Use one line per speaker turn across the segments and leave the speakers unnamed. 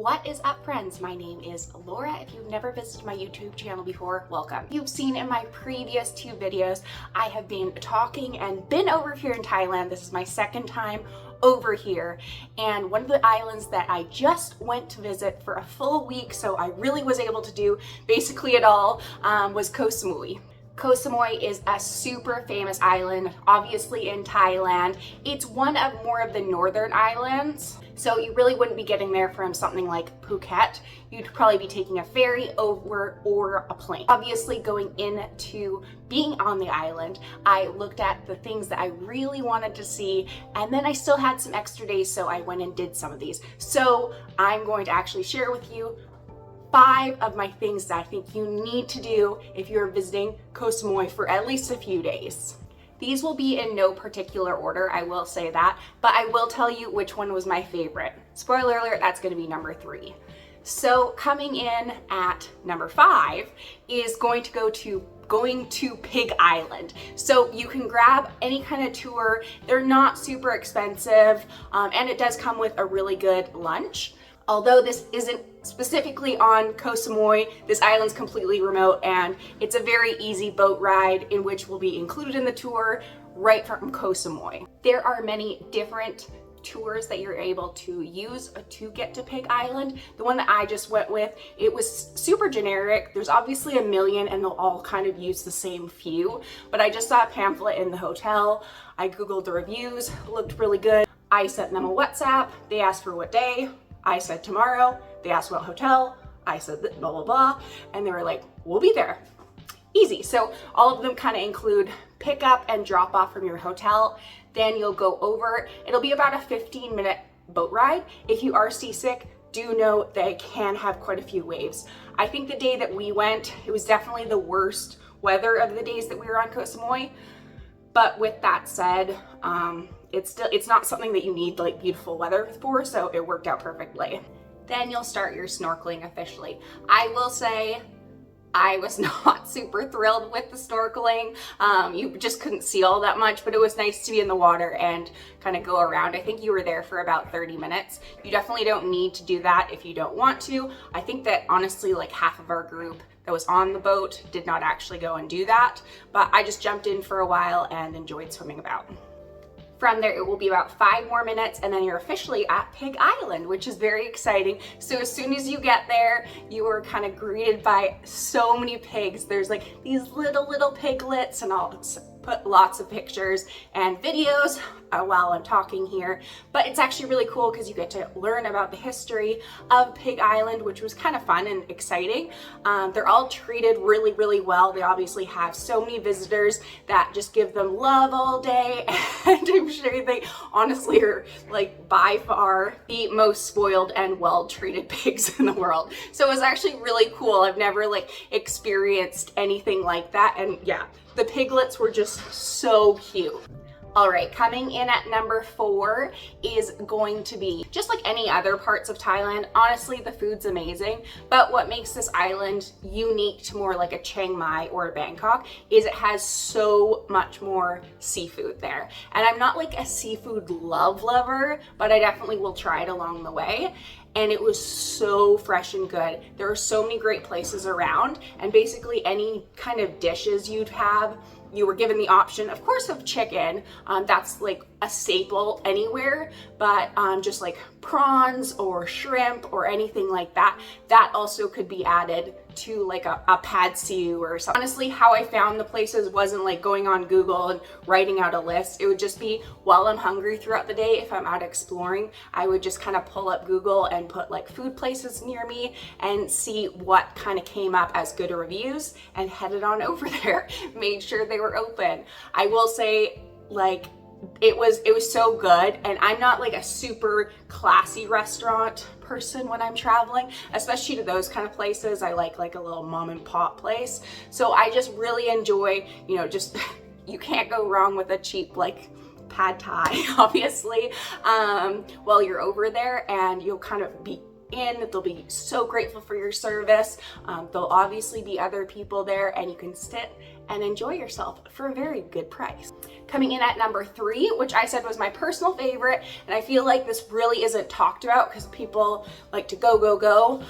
What is up, friends? My name is Laura. If you've never visited my YouTube channel before, welcome. You've seen in my previous two videos, I have been talking and been over here in Thailand. This is my second time over here, and one of the islands that I just went to visit for a full week, so I really was able to do basically it all, was Ko Samui. Ko Samui is a super famous island, obviously in Thailand. It's one of more of the northern islands, so you really wouldn't be getting there from something like Phuket. You'd probably be taking a ferry over or a plane. Obviously, going into being on the island, I looked at the things that I really wanted to see, and then I still had some extra days, so I went and did some of these. So I'm going to actually share with you 5 of my things that I think you need to do if you're visiting Ko Samui for at least a few days. These will be in no particular order, I will say that, but I will tell you which one was my favorite. Spoiler alert, that's going to be number 3. So coming in at number 5 is going to Pig Island. So you can grab any kind of tour. They're not super expensive, and it does come with a really good lunch. Although this isn't specifically on Ko Samui, this island's completely remote, and it's a very easy boat ride in which will be included in the tour right from Ko Samui. There are many different tours that you're able to use to get to Pig Island. The one that I just went with, it was super generic. There's obviously a million and they'll all kind of use the same few, but I just saw a pamphlet in the hotel. I Googled the reviews, looked really good. I sent them a WhatsApp. They asked for what day. I said tomorrow. They asked what hotel. I said blah, blah, blah. And they were like, we'll be there. Easy. So all of them kind of include pick up and drop off from your hotel. Then you'll go over. It'll be about a 15-minute boat ride. If you are seasick, do know that it can have quite a few waves. I think the day that we went, it was definitely the worst weather of the days that we were on Ko Samui. But with that said, it's not something that you need like beautiful weather for, so it worked out perfectly. Then you'll start your snorkeling officially. I will say I was not super thrilled with the snorkeling. You just couldn't see all that much, but it was nice to be in the water and kind of go around. I think you were there for about 30 minutes. You definitely don't need to do that if you don't want to. I think that honestly like half of our group that was on the boat did not actually go and do that, but I just jumped in for a while and enjoyed swimming about. From there, it will be about 5 more minutes and then you're officially at Pig Island, which is very exciting. So as soon as you get there, you are kind of greeted by so many pigs. There's like these little piglets, and I'll put lots of pictures and videos while I'm talking here. But it's actually really cool because you get to learn about the history of Pig Island, which was kind of fun and exciting. They're all treated really, really well. They obviously have so many visitors that just give them love all day, and I'm sure they honestly are like by far the most spoiled and well-treated pigs in the world. So it was actually really cool. I've never like experienced anything like that, and yeah, the piglets were just so cute. All right, coming in at number 4 is going to be just like any other parts of Thailand. Honestly, the food's amazing, but what makes this island unique to more like a Chiang Mai or a Bangkok is it has so much more seafood there. And I'm not like a seafood lover, but I definitely will try it along the way. And it was so fresh and good. There are so many great places around, and basically any kind of dishes you'd have, you were given the option, of course, of chicken. That's like a staple anywhere, but just like prawns or shrimp or anything like that, that also could be added to like a pad see ew or something. Honestly, how I found the places wasn't like going on Google and writing out a list. It would just be while I'm hungry throughout the day, if I'm out exploring, I would just kind of pull up Google and put like food places near me and see what kind of came up as good reviews and headed on over there. Made sure they were open. I will say, like, it was so good, and I'm not like a super classy restaurant person when I'm traveling, especially to those kind of places. I like a little mom and pop place. So I just really enjoy, you know, just you can't go wrong with a cheap like pad thai, obviously, while you're over there, and you'll kind of be they'll be so grateful for your service. There'll obviously be other people there, and you can sit and enjoy yourself for a very good price. Coming in at number 3, which I said was my personal favorite, and I feel like this really isn't talked about because people like to go, go, go.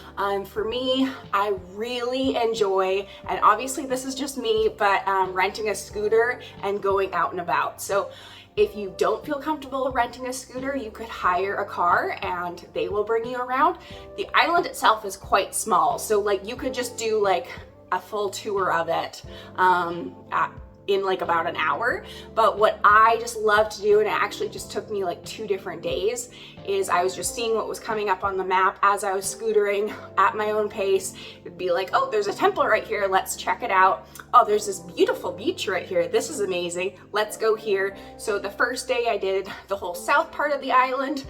For me, I really enjoy, and obviously this is just me, but renting a scooter and going out and about. So if you don't feel comfortable renting a scooter, you could hire a car and they will bring you around. The island itself is quite small, so like you could just do like a full tour of it in like about an hour. But what I just love to do, and it actually just took me like 2 different days, is I was just seeing what was coming up on the map as I was scootering at my own pace. It'd be like, oh, there's a temple right here, let's check it out. Oh, there's this beautiful beach right here, this is amazing, let's go here. So the first day I did the whole south part of the island.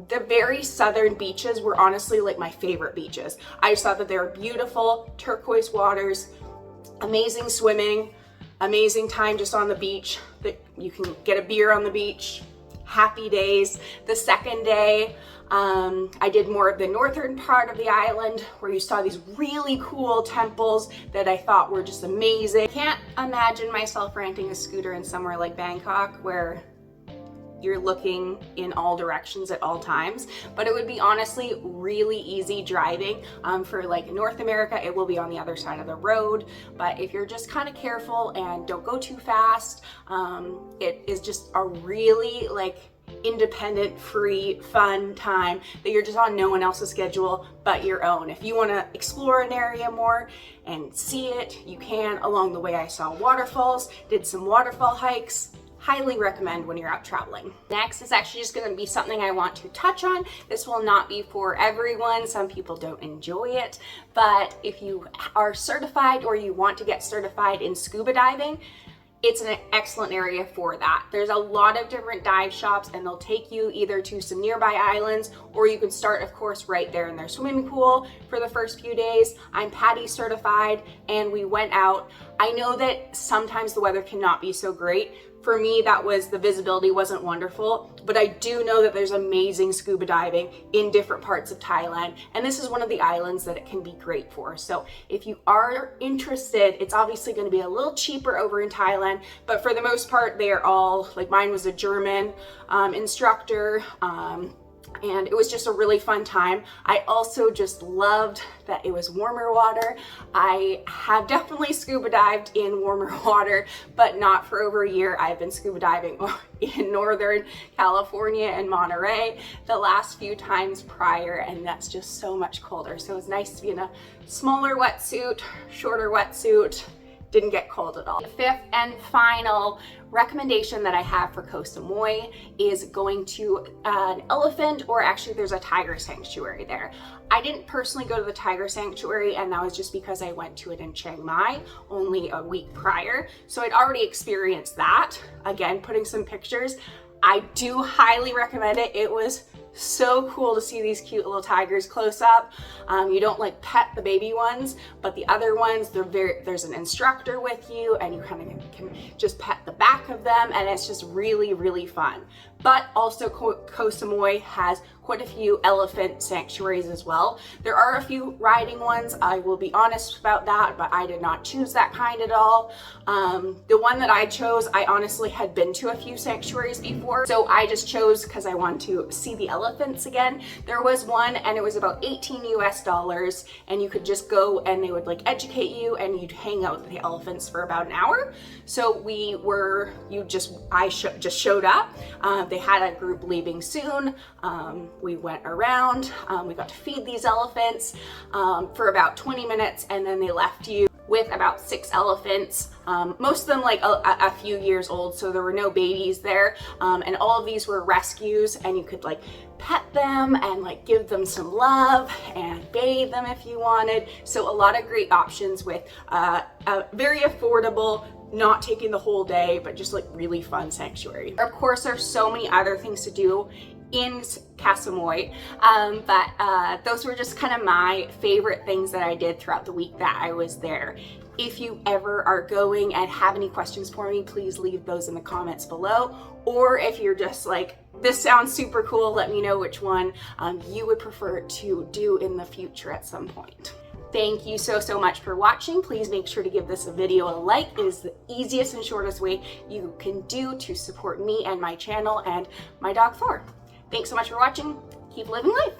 The very southern beaches were honestly like my favorite beaches. I just thought that they were beautiful, turquoise waters, amazing swimming, amazing time just on the beach, that you can get a beer on the beach, happy days. The second day, I did more of the northern part of the island where you saw these really cool temples that I thought were just amazing. Can't imagine myself renting a scooter in somewhere like Bangkok where you're looking in all directions at all times, but it would be honestly really easy driving. For like North America, it will be on the other side of the road, but if you're just kind of careful and don't go too fast, it is just a really like independent, free, fun time that you're just on no one else's schedule but your own. If you want to explore an area more and see it, you can. Along the way, I saw waterfalls, did some waterfall hikes. Highly recommend when you're out traveling. Next is actually just going to be something I want to touch on. This will not be for everyone. Some people don't enjoy it, but if you are certified or you want to get certified in scuba diving, it's an excellent area for that. There's a lot of different dive shops and they'll take you either to some nearby islands, or you can start, of course, right there in their swimming pool for the first few days. I'm PADI certified and we went out. I know that sometimes the weather cannot be so great. For me, that was, the visibility wasn't wonderful, but I do know that there's amazing scuba diving in different parts of Thailand, and this is one of the islands that it can be great for. So if you are interested, it's obviously going to be a little cheaper over in Thailand, but for the most part, they are all, like mine was a German instructor, and it was just a really fun time. I also just loved that it was warmer water. I have definitely scuba dived in warmer water, but not for over a year. I've been scuba diving in Northern California and Monterey the last few times prior, and that's just so much colder. So it's nice to be in a smaller wetsuit, shorter wetsuit. Didn't get cold at all. The 5th and final recommendation that I have for Ko Samui is going to an elephant, or actually there's a tiger sanctuary there. I didn't personally go to the tiger sanctuary, and that was just because I went to it in Chiang Mai only a week prior. So I'd already experienced that. Again, putting some pictures. I do highly recommend it. It was so cool to see these cute little tigers close up. You don't like pet the baby ones, but the other ones, there's an instructor with you and you kind of can just pet the back of them, and it's just really, really fun. But also Ko Samui has quite a few elephant sanctuaries as well. There are a few riding ones, I will be honest about that, but I did not choose that kind at all. The one that I chose, I honestly had been to a few sanctuaries before, so I just chose because I want to see the elephants again. There was one and it was about $18 US, and you could just go and they would like educate you and you'd hang out with the elephants for about an hour. So I just showed up. They had a group leaving soon. We went around, we got to feed these elephants for about 20 minutes, and then they left you with about 6 elephants, most of them like a few years old, so there were no babies there, and all of these were rescues, and you could like pet them and like give them some love and bathe them if you wanted. So a lot of great options with a very affordable, not taking the whole day, but just like really fun sanctuary. Of course, there's so many other things to do in Ko Samui, but those were just kind of my favorite things that I did throughout the week that I was there. If you ever are going and have any questions for me, please leave those in the comments below. Or if you're just like, this sounds super cool, let me know which one you would prefer to do in the future at some point. Thank you so much for watching. Please make sure to give this video a like. It is the easiest and shortest way you can do to support me and my channel and my dog Thor. Thanks so much for watching. Keep living life.